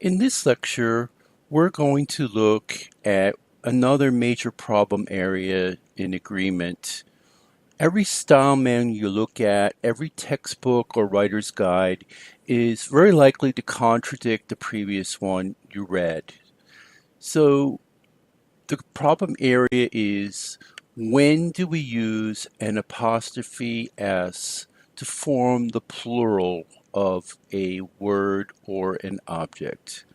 In this lecture, we're going to look at another major problem area in agreement. Every style manual you look at, every textbook or writer's guide is very likely to contradict the previous one you read. So the problem area is, when do we use an apostrophe S to form the plural of a word or an object?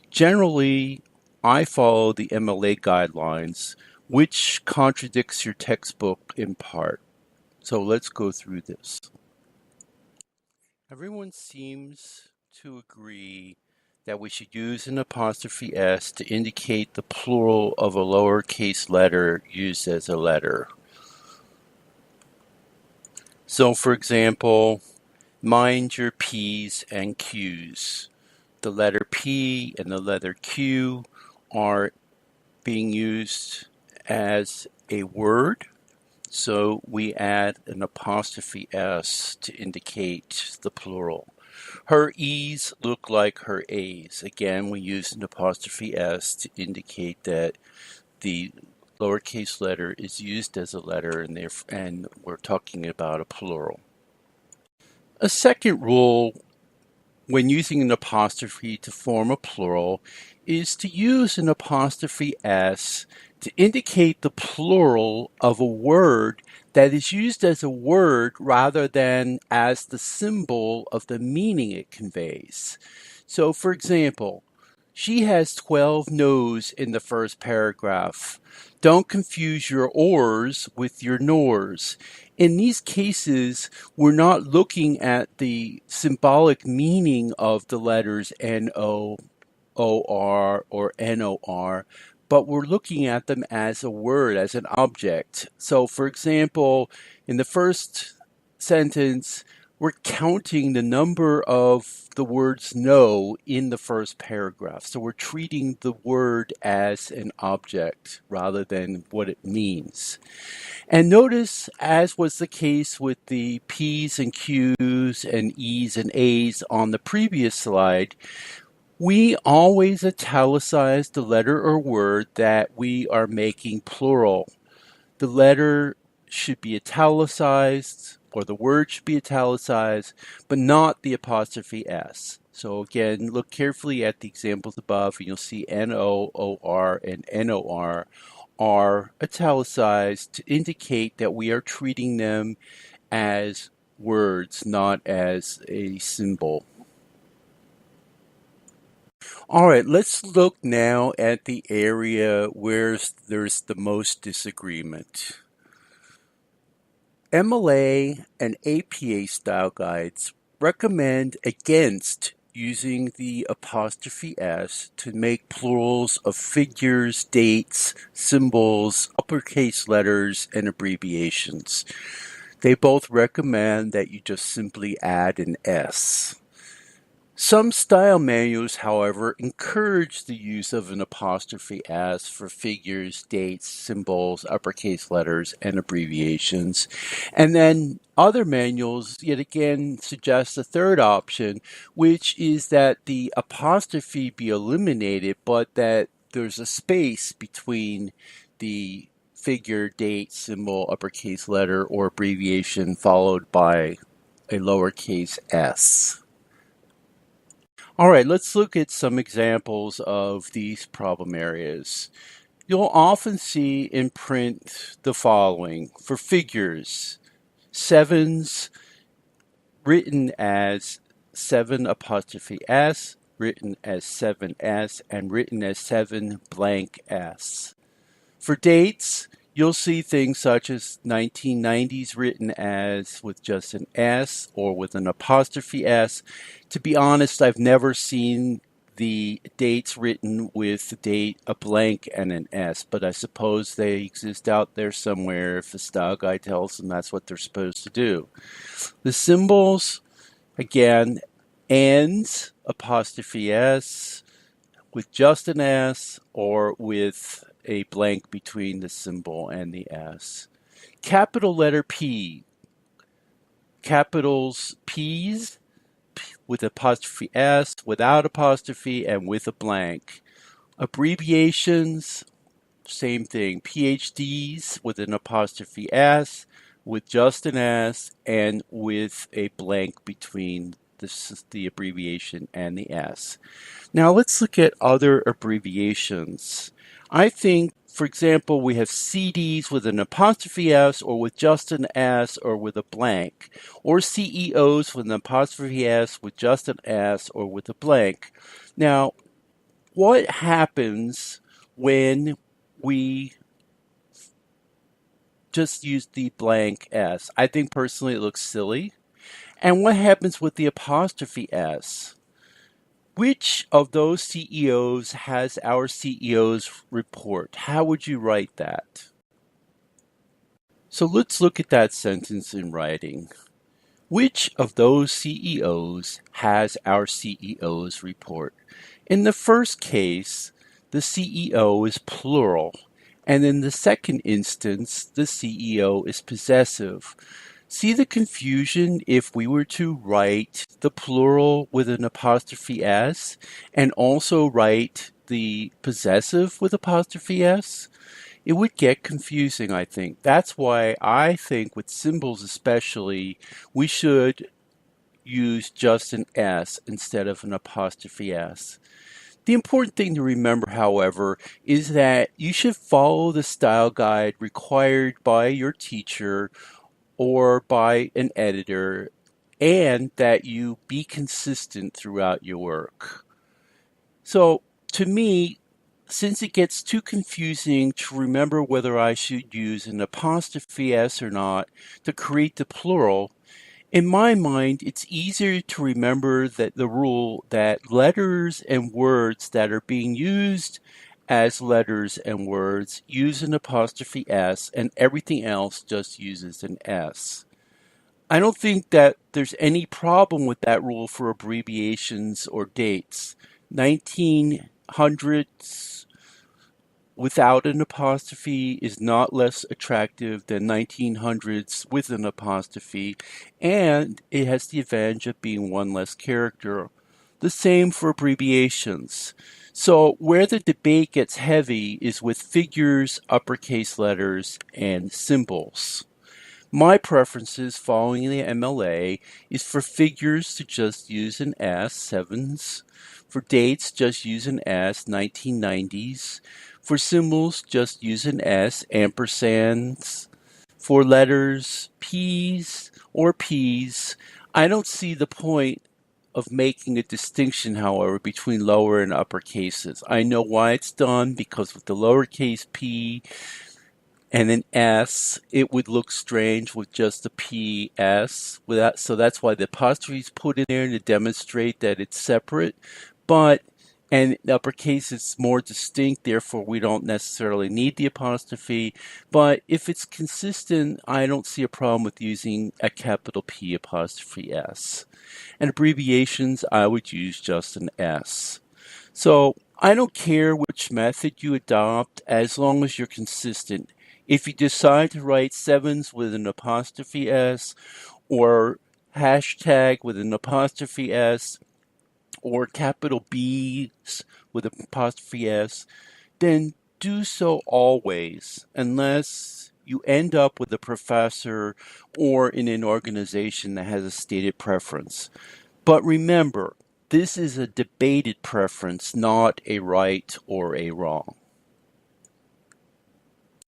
Generally, I follow the MLA guidelines, which contradicts your textbook in part. So let's go through this. Everyone seems to agree that we should use an apostrophe S to indicate the plural of a lowercase letter used as a letter. So for example, mind your P's and Q's. The letter P and the letter Q are being used as a word, so we add an apostrophe S to indicate the plural. Her E's look like her A's. Again, we use an apostrophe S to indicate that the lowercase letter is used as a letter, and we're talking about a plural. A second rule when using an apostrophe to form a plural is to use an apostrophe S to indicate the plural of a word that is used as a word rather than as the symbol of the meaning it conveys. So, for example, she has 12 no's in the first paragraph. Don't confuse your ors with your nors. In these cases, we're not looking at the symbolic meaning of the letters N-O, O-R, or N-O-R, but we're looking at them as a word, as an object. So, for example, in the first sentence, we're counting the number of the words no in the first paragraph. So we're treating the word as an object rather than what it means. And notice, as was the case with the P's and Q's and E's and A's on the previous slide, we always italicize the letter or word that we are making plural. The letter should be italicized, or the word should be italicized, but not the apostrophe S. So again, look carefully at the examples above, and you'll see N-O-O-R and N-O-R are italicized to indicate that we are treating them as words, not as a symbol. All right, let's look now at the area where there's the most disagreement. MLA and APA style guides recommend against using the apostrophe S to make plurals of figures, dates, symbols, uppercase letters, and abbreviations. They both recommend that you just simply add an S. Some style manuals, however, encourage the use of an apostrophe S for figures, dates, symbols, uppercase letters, and abbreviations. And then other manuals, yet again, suggest a third option, which is that the apostrophe be eliminated, but that there's a space between the figure, date, symbol, uppercase letter, or abbreviation followed by a lowercase s. All right, let's look at some examples of these problem areas. You'll often see in print the following. For figures, sevens written as 7 apostrophe S, written as 7S, and written as 7 blank S. For dates, you'll see things such as 1990s written as with just an S or with an apostrophe S. To be honest, I've never seen the dates written with the date a blank and an S, but I suppose they exist out there somewhere if the style guide tells them that's what they're supposed to do. The symbols, again, ands, apostrophe S, with just an S or with a blank between the symbol and the S. Capital letter P, capitals P's, with apostrophe S, without apostrophe, and with a blank. Abbreviations, same thing. PhDs with an apostrophe S, with just an S, and with a blank between the abbreviation and the S. Now let's look at other abbreviations. I think, for example, we have CDs with an apostrophe S or with just an S or with a blank, or CEOs with an apostrophe S with just an S or with a blank. Now, what happens when we just use the blank S? I think personally it looks silly. And what happens with the apostrophe S? Which of those CEOs has our CEO's report? How would you write that? So let's look at that sentence in writing. Which of those CEOs has our CEO's report? In the first case, the CEO is plural, and in the second instance, the CEO is possessive. See the confusion if we were to write the plural with an apostrophe S and also write the possessive with apostrophe S? It would get confusing, I think. That's why I think with symbols especially, we should use just an S instead of an apostrophe S. The important thing to remember, however, is that you should follow the style guide required by your teacher or by an editor, and that you be consistent throughout your work. So, to me, since it gets too confusing to remember whether I should use an apostrophe S or not to create the plural, in my mind, it's easier to remember that the rule that letters and words that are being used as letters and words use an apostrophe S, and everything else just uses an S. I don't think that there's any problem with that rule for abbreviations or dates. 1900s without an apostrophe is not less attractive than 1900s with an apostrophe, and it has the advantage of being one less character. The same for abbreviations. So where the debate gets heavy is with figures, uppercase letters, and symbols. My preferences following the MLA is for figures to just use an S, sevens. For dates, just use an S, 1990s. For symbols, just use an S, ampersands. For letters, P's or P's. I don't see the point of making a distinction, however, between lower and upper cases. I know why it's done, because with the lowercase p and an S, it would look strange with just a PS. So that's why the apostrophe is put in there to demonstrate that it's separate. And in uppercase, it's more distinct, therefore we don't necessarily need the apostrophe. But if it's consistent, I don't see a problem with using a capital P apostrophe S. And abbreviations, I would use just an S. So I don't care which method you adopt as long as you're consistent. If you decide to write sevens with an apostrophe S, or hashtag with an apostrophe S, or capital B's with an apostrophe S, then do so always, unless you end up with a professor or in an organization that has a stated preference. But remember, this is a debated preference, not a right or a wrong.